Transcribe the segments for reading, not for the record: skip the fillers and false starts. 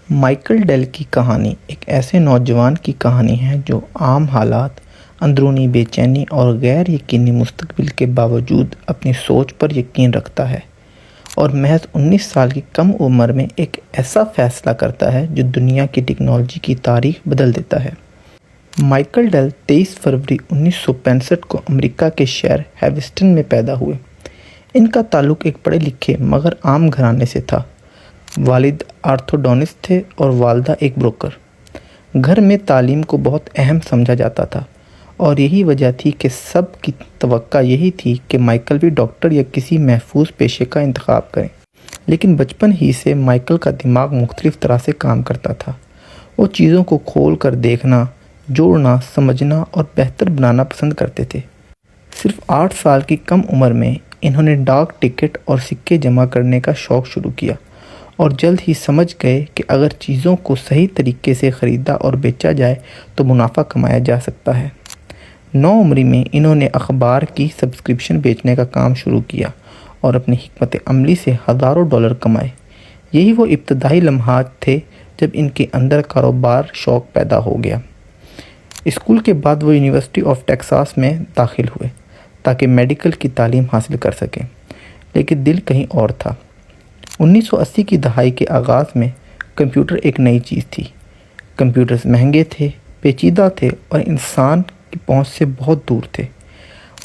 Michael deal کی کہانی ایک ایسے نوجوان کی کہانی ہے جو عام حالات، اندرونی بے چینی اور غیر یقینی مستقبل کے باوجود اپنی سوچ پر یقین رکھتا ہے اور محض 19 سال کی کم عمر میں ایک ایسا فیصلہ کرتا ہے جو دنیا کی ٹیکنالوجی کی تاریخ بدل دیتا ہے۔ مائیکل ڈیل 23 فروری 1965 کو امریکہ کے شہر ہیوسٹن میں پیدا ہوئے۔ ان کا تعلق ایک پڑھے لکھے مگر عام گھرانے سے تھا۔ والد آرتھوڈونٹسٹ تھے اور والدہ ایک بروکر۔ گھر میں تعلیم کو بہت اہم سمجھا جاتا تھا اور یہی وجہ تھی کہ سب کی توقع یہی تھی کہ مائیکل بھی ڈاکٹر یا کسی محفوظ پیشے کا انتخاب کریں۔ لیکن بچپن ہی سے مائیکل کا دماغ مختلف طرح سے کام کرتا تھا۔ وہ چیزوں کو کھول کر دیکھنا، جوڑنا، سمجھنا اور بہتر بنانا پسند کرتے تھے۔ صرف 8 سال کی کم عمر میں انہوں نے ڈاک ٹکٹ اور سکے جمع کرنے کا شوق شروع کیا اور جلد ہی سمجھ گئے کہ اگر چیزوں کو صحیح طریقے سے خریدا اور بیچا جائے تو منافع کمایا جا سکتا ہے۔ 9 عمری میں انہوں نے اخبار کی سبسکرپشن بیچنے کا کام شروع کیا اور اپنی حکمت عملی سے ہزاروں ڈالر کمائے۔ یہی وہ ابتدائی لمحات تھے جب ان کے اندر کاروبار شوق پیدا ہو گیا۔ اسکول کے بعد وہ یونیورسٹی آف ٹیکساس میں داخل ہوئے تاکہ میڈیکل کی تعلیم حاصل کر سکیں، لیکن دل کہیں اور تھا۔ 1980 کی دہائی کے آغاز میں کمپیوٹر ایک نئی چیز تھی۔ کمپیوٹرز مہنگے تھے، پیچیدہ تھے اور انسان کی پہنچ سے بہت دور تھے۔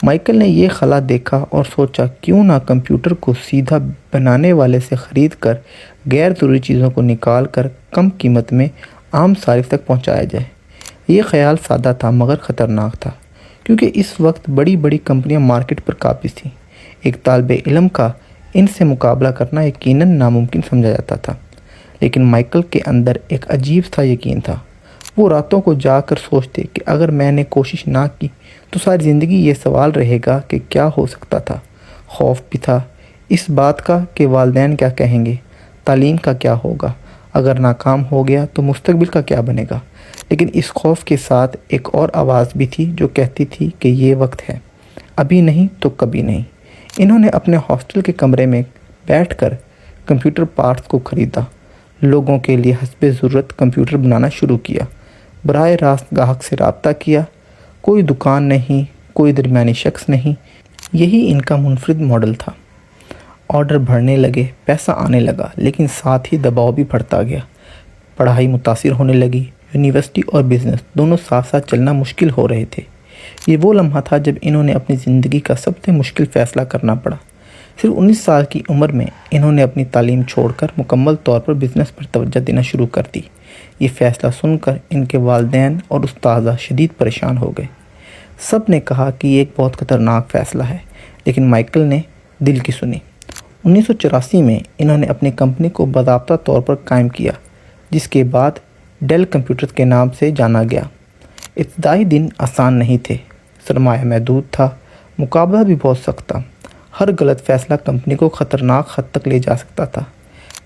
مائیکل نے یہ خلا دیکھا اور سوچا کیوں نہ کمپیوٹر کو سیدھا بنانے والے سے خرید کر غیر ضروری چیزوں کو نکال کر کم قیمت میں عام صارف تک پہنچایا جائے۔ یہ خیال سادہ تھا مگر خطرناک تھا، کیونکہ اس وقت بڑی بڑی کمپنیاں مارکیٹ پر قابض تھیں۔ ایک طالب علم کا ان سے مقابلہ کرنا یقیناً ناممکن سمجھا جاتا تھا، لیکن مائیکل کے اندر ایک عجیب سا یقین تھا۔ وہ راتوں کو جا کر سوچتے کہ اگر میں نے کوشش نہ کی تو ساری زندگی یہ سوال رہے گا کہ کیا ہو سکتا تھا۔ خوف بھی تھا اس بات کا کہ والدین کیا کہیں گے، تعلیم کا کیا ہوگا، اگر ناکام ہو گیا تو مستقبل کا کیا بنے گا۔ لیکن اس خوف کے ساتھ ایک اور آواز بھی تھی جو کہتی تھی کہ یہ وقت ہے، ابھی نہیں تو کبھی نہیں۔ انہوں نے اپنے ہاسٹل کے کمرے میں بیٹھ کر کمپیوٹر پارٹس کو خریدا، لوگوں کے لیے حسب ضرورت کمپیوٹر بنانا شروع کیا، براہ راست گاہک سے رابطہ کیا۔ کوئی دکان نہیں، کوئی درمیانی شخص نہیں، یہی ان کا منفرد ماڈل تھا۔ آرڈر بڑھنے لگے، پیسہ آنے لگا، لیکن ساتھ ہی دباؤ بھی بڑھتا گیا۔ پڑھائی متاثر ہونے لگی، یونیورسٹی اور بزنس دونوں ساتھ ساتھ چلنا مشکل ہو رہے تھے۔ یہ وہ لمحہ تھا جب انہوں نے اپنی زندگی کا سب سے مشکل فیصلہ کرنا پڑا۔ صرف 19 سال کی عمر میں انہوں نے اپنی تعلیم چھوڑ کر مکمل طور پر بزنس پر توجہ دینا شروع کر دی۔ یہ فیصلہ سن کر ان کے والدین اور اساتذہ شدید پریشان ہو گئے۔ سب نے کہا کہ یہ ایک بہت خطرناک فیصلہ ہے، لیکن مائیکل نے دل کی سنی۔ 1984 میں انہوں نے اپنی کمپنی کو باضابطہ طور پر قائم کیا، جس کے بعد ڈیل کمپیوٹرز کے نام سے جانا گیا۔ ابتدائی دن آسان نہیں تھے، سرمایہ محدود تھا، مقابلہ بھی بہت سخت تھا۔ ہر غلط فیصلہ کمپنی کو خطرناک حد تک لے جا سکتا تھا۔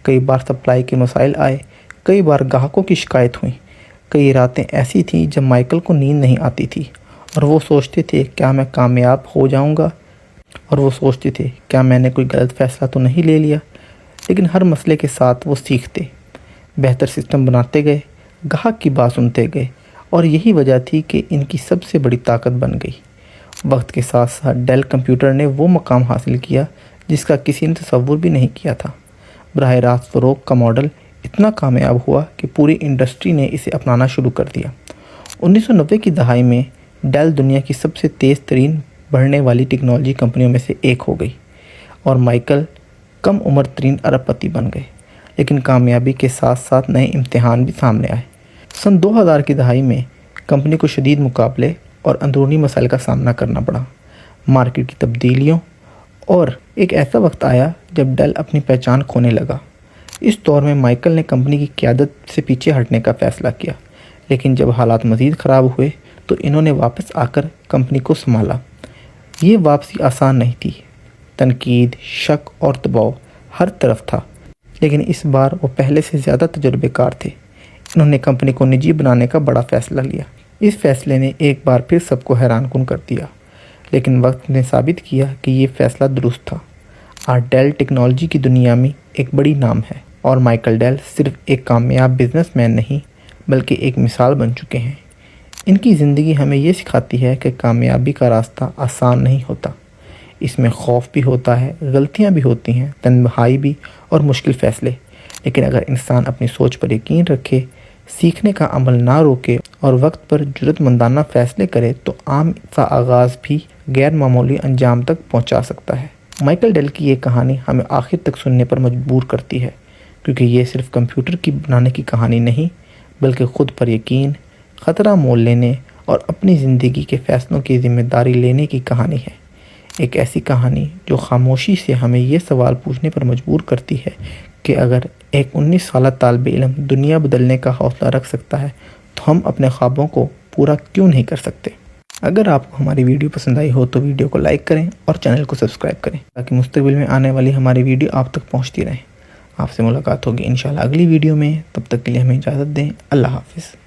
کئی بار سپلائی کے مسائل آئے، کئی بار گاہکوں کی شکایت ہوئی۔ کئی راتیں ایسی تھیں جب مائیکل کو نیند نہیں آتی تھی اور وہ سوچتے تھے کیا میں کامیاب ہو جاؤں گا، اور وہ سوچتے تھے کیا میں نے کوئی غلط فیصلہ تو نہیں لے لیا۔ لیکن ہر مسئلے کے ساتھ وہ سیکھتے، بہتر سسٹم بناتے گئے، گاہک کی بات سنتے گئے، اور یہی وجہ تھی کہ ان کی سب سے بڑی طاقت بن گئی۔ وقت کے ساتھ ساتھ ڈیل کمپیوٹر نے وہ مقام حاصل کیا جس کا کسی نے تصور بھی نہیں کیا تھا۔ براہ راست فروغ کا ماڈل اتنا کامیاب ہوا کہ پوری انڈسٹری نے اسے اپنانا شروع کر دیا۔ 1990 کی دہائی میں ڈیل دنیا کی سب سے تیز ترین بڑھنے والی ٹیکنالوجی کمپنیوں میں سے ایک ہو گئی اور مائیکل کم عمر ترین ارب پتی بن گئے۔ لیکن کامیابی کے ساتھ ساتھ نئے امتحان بھی سامنے آئے۔ سن 2000 کی دہائی میں کمپنی کو شدید مقابلے اور اندرونی مسائل کا سامنا کرنا پڑا، مارکیٹ کی تبدیلیوں، اور ایک ایسا وقت آیا جب ڈیل اپنی پہچان کھونے لگا۔ اس دور میں مائیکل نے کمپنی کی قیادت سے پیچھے ہٹنے کا فیصلہ کیا، لیکن جب حالات مزید خراب ہوئے تو انہوں نے واپس آ کر کمپنی کو سنبھالا۔ یہ واپسی آسان نہیں تھی، تنقید، شک اور دباؤ ہر طرف تھا، لیکن اس بار وہ پہلے سے زیادہ تجربے کار تھے۔ انہوں نے کمپنی کو نجی بنانے کا بڑا فیصلہ لیا۔ اس فیصلے نے ایک بار پھر سب کو حیران کن کر دیا، لیکن وقت نے ثابت کیا کہ یہ فیصلہ درست تھا۔ آج ڈیل ٹیکنالوجی کی دنیا میں ایک بڑی نام ہے۔ اور مائیکل ڈیل صرف ایک کامیاب بزنس مین نہیں بلکہ ایک مثال بن چکے ہیں۔ ان کی زندگی ہمیں یہ سکھاتی ہے کہ کامیابی کا راستہ آسان نہیں ہوتا، اس میں خوف بھی ہوتا ہے، غلطیاں بھی ہوتی ہیں، تنہائی بھی اور مشکل فیصلے، لیکن اگر انسان اپنی سوچ پر یقین رکھے، سیکھنے کا عمل نہ روکے اور وقت پر جرأت مندانہ فیصلے کرے تو عام سا آغاز بھی غیر معمولی انجام تک پہنچا سکتا ہے۔ مائیکل ڈیل کی یہ کہانی ہمیں آخر تک سننے پر مجبور کرتی ہے، کیونکہ یہ صرف کمپیوٹر کی بنانے کی کہانی نہیں بلکہ خود پر یقین، خطرہ مول لینے اور اپنی زندگی کے فیصلوں کی ذمہ داری لینے کی کہانی ہے۔ ایک ایسی کہانی جو خاموشی سے ہمیں یہ سوال پوچھنے پر مجبور کرتی ہے کہ اگر ایک 19 سالہ طالب علم دنیا بدلنے کا حوصلہ رکھ سکتا ہے تو ہم اپنے خوابوں کو پورا کیوں نہیں کر سکتے؟ اگر آپ کو ہماری ویڈیو پسند آئی ہو تو ویڈیو کو لائک کریں اور چینل کو سبسکرائب کریں تاکہ مستقبل میں آنے والی ہماری ویڈیو آپ تک پہنچتی رہیں۔ آپ سے ملاقات ہوگی انشاءاللہ اگلی ویڈیو میں، تب تک کے لیے ہمیں اجازت دیں۔ اللہ حافظ۔